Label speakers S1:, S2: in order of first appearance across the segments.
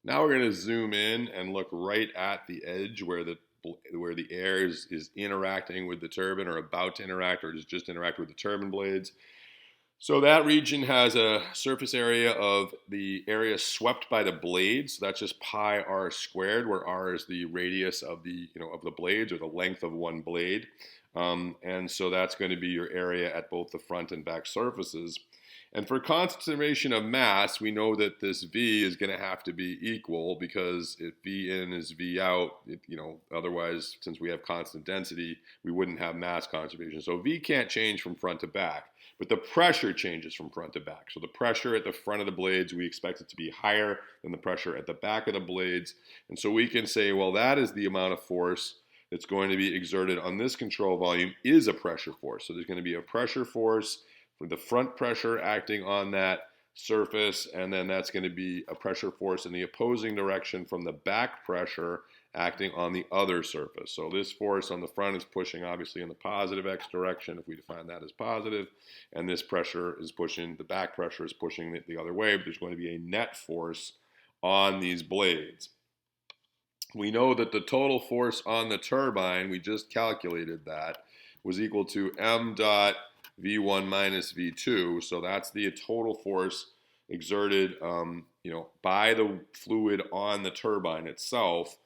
S1: Now we're going to zoom in and look right at the edge where the air is interacting with the turbine or about to interact or just interact with the turbine blades. So that region has a surface area of the area swept by the blades. So that's just pi r squared, where r is the radius of the blades, or the length of one blade. And so that's going to be your area at both the front and back surfaces. And for conservation of mass, we know that this V is going to have to be equal, because if V in is V out, otherwise, since we have constant density, we wouldn't have mass conservation. So V can't change from front to back, but the pressure changes from front to back. So the pressure at the front of the blades, we expect it to be higher than the pressure at the back of the blades. And so we can say, well, that is the amount of force that's going to be exerted on this control volume is a pressure force. So there's going to be a pressure force for the front pressure acting on that surface, and then that's going to be a pressure force in the opposing direction from the back pressure acting on the other surface. So this force on the front is pushing obviously in the positive x direction, if we define that as positive, and this pressure is pushing, the back pressure is pushing the other way, but there's going to be a net force on these blades. We know that the total force on the turbine, we just calculated that, was equal to m dot V1 minus V2, so that's the total force exerted, by the fluid on the turbine itself.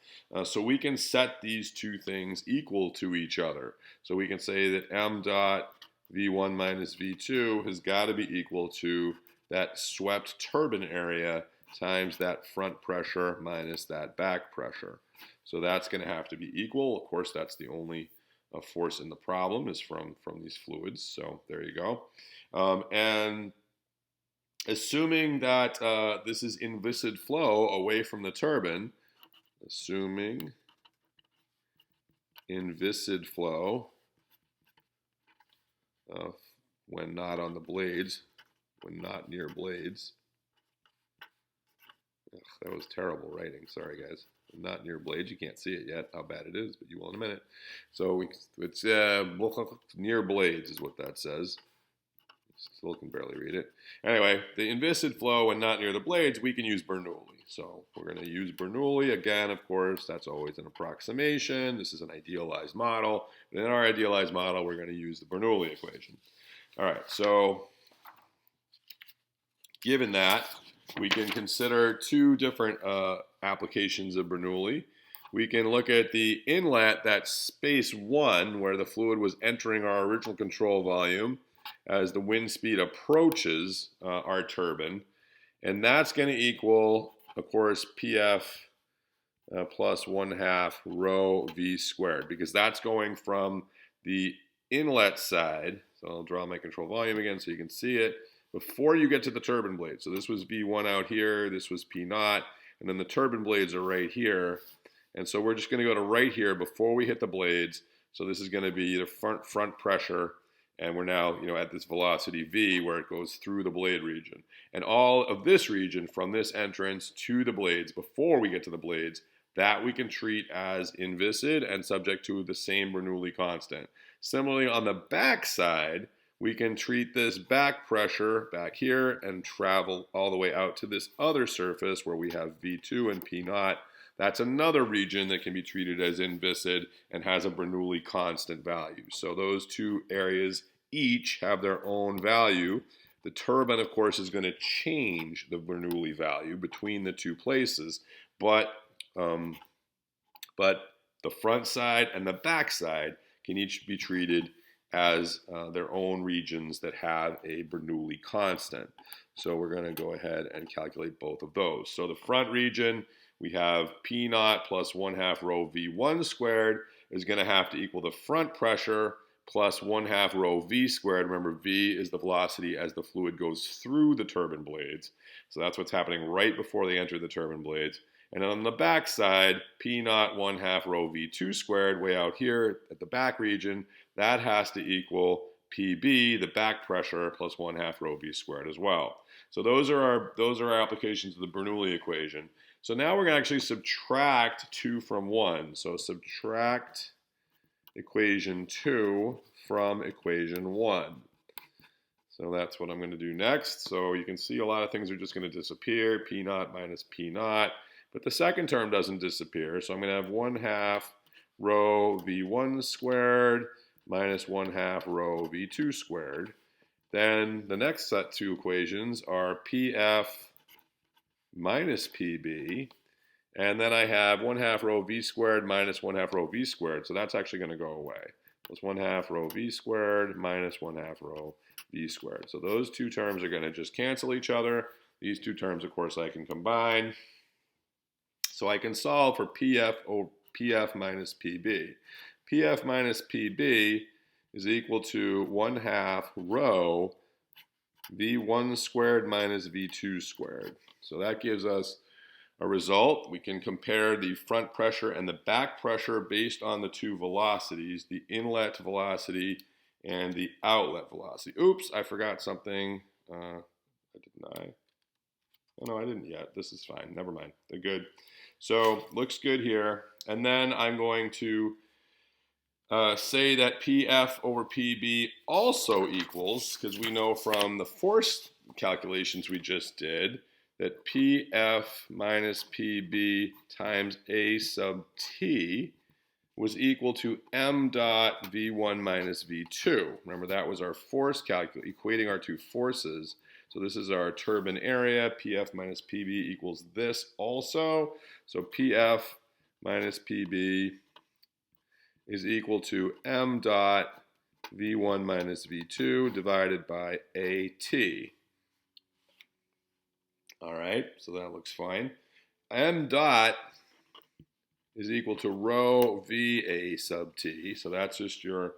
S1: So we can set these two things equal to each other. So we can say that m dot V1 minus V2 has got to be equal to that swept turbine area times that front pressure minus that back pressure. So that's going to have to be equal. Of course, that's the only force in the problem is from these fluids. So there you go. And assuming that this is inviscid flow away from the turbine, assuming inviscid flow when not on the blades, when not near blades. Ugh, that was terrible writing. Sorry, guys. Not near blades. You can't see it yet, how bad it is, but you will in a minute. So it's near blades is what that says. Still can barely read it. Anyway, the inviscid flow when not near the blades, we can use Bernoulli. So we're going to use Bernoulli. Again, of course, that's always an approximation. This is an idealized model. But in our idealized model, we're going to use the Bernoulli equation. All right, so given that, we can consider two different applications of Bernoulli. We can look at the inlet, that space 1, where the fluid was entering our original control volume as the wind speed approaches our turbine. And that's going to equal, of course, PF plus 1/2 rho V squared, because that's going from the inlet side. So I'll draw my control volume again so you can see it. Before you get to the turbine blade. So this was V1 out here, this was P naught, and then the turbine blades are right here. And so we're just going to go to right here before we hit the blades. So this is going to be the front pressure, and we're now at this velocity V where it goes through the blade region. And all of this region from this entrance to the blades, before we get to the blades, that we can treat as inviscid and subject to the same Bernoulli constant. Similarly, on the back side, we can treat this back pressure back here and travel all the way out to this other surface where we have V2 and P naught. That's another region that can be treated as inviscid and has a Bernoulli constant value. So those two areas each have their own value. The turbine, of course, is going to change the Bernoulli value between the two places, but the front side and the back side can each be treated as their own regions that have a Bernoulli constant. So we're going to go ahead and calculate both of those. So the front region, we have P naught plus 1/2 rho V1 squared is going to have to equal the front pressure plus 1/2 rho V squared. Remember, V is the velocity as the fluid goes through the turbine blades. So that's what's happening right before they enter the turbine blades. And then on the back side, P naught 1/2 rho V2 squared, way out here at the back region, that has to equal PB, the back pressure, plus 1/2 rho V squared as well. So those are our applications of the Bernoulli equation. So now we're going to actually subtract 2 from 1. So subtract equation 2 from equation 1. So that's what I'm going to do next. So you can see a lot of things are just going to disappear. P naught minus P naught. But the second term doesn't disappear, so I'm going to have 1/2 rho v1 squared minus 1/2 rho v2 squared. Then the next set two equations are pf minus pb, and then I have 1/2 rho v squared minus 1/2 rho v squared, so that's actually going to go away. Plus 1/2 rho v squared minus 1/2 rho v squared. So those two terms are going to just cancel each other. These two terms, of course, I can combine. So I can solve for pf minus pb. Pf minus pb is equal to 1/2 rho v1 squared minus v2 squared. So that gives us a result. We can compare the front pressure and the back pressure based on the two velocities, the inlet velocity and the outlet velocity. Oops, I forgot something. Didn't I? Oh, no, I didn't yet. This is fine. Never mind. They're good. So looks good here. And then I'm going to say that PF over PB also equals, because we know from the force calculations we just did, that PF minus PB times A sub T was equal to m dot V1 minus V2. Remember, that was our force calculation, equating our two forces. So this is our turbine area. PF minus PB equals this also. So PF minus PB is equal to m dot V1 minus V2 divided by AT. All right, so that looks fine. M dot is equal to rho VA sub T. So that's just your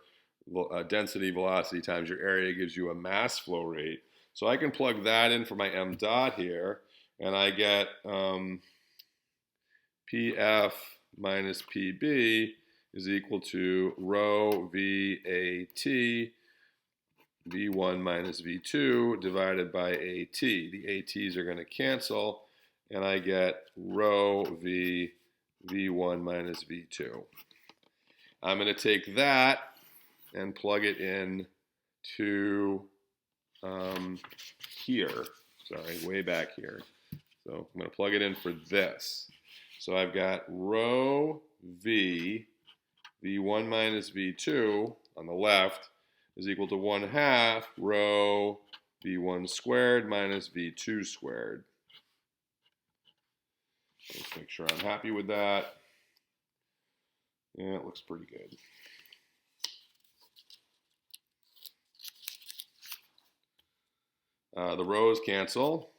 S1: density velocity times your area gives you a mass flow rate. So I can plug that in for my m dot here, and I get PF minus PB is equal to rho VAT V1 minus V2 divided by AT. The ATs are going to cancel, and I get rho V1 minus V2. I'm going to take that and plug it in to here. Sorry, way back here. So I'm going to plug it in for this. So I've got rho V V1 minus V2 on the left is equal to 1/2 rho V1 squared minus V2 squared. Let's make sure I'm happy with that. Yeah, it looks pretty good. The rows cancel.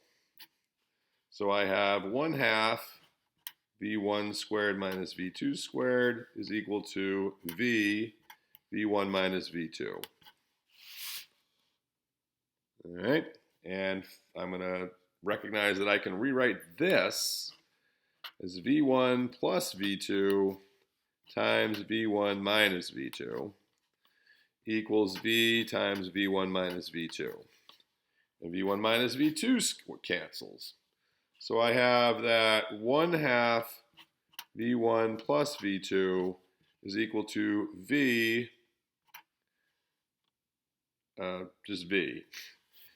S1: So I have 1/2 V1 squared minus V2 squared is equal to V1 minus V2. All right, and I'm going to recognize that I can rewrite this as V1 plus V2 times V1 minus V2 equals V times V1 minus V2. And V1 minus V2 cancels. So I have that 1/2 V1 plus V2 is equal to V, just V.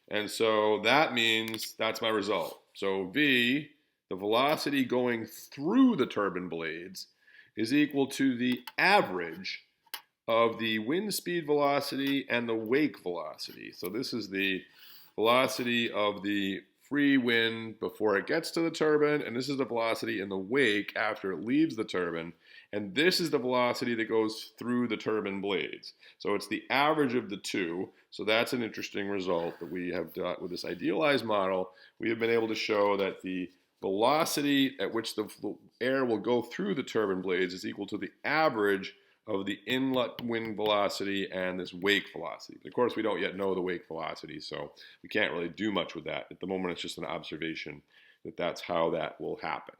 S1: And so that means that's my result. So V, the velocity going through the turbine blades, is equal to the average of the wind speed velocity and the wake velocity. So this is the velocity of the free wind before it gets to the turbine, and this is the velocity in the wake after it leaves the turbine, and this is the velocity that goes through the turbine blades. So it's the average of the two, so that's an interesting result that we have done with this idealized model. We have been able to show that the velocity at which the air will go through the turbine blades is equal to the average of the inlet wind velocity and this wake velocity. But of course, we don't yet know the wake velocity, so we can't really do much with that. At the moment, it's just an observation that that's how that will happen.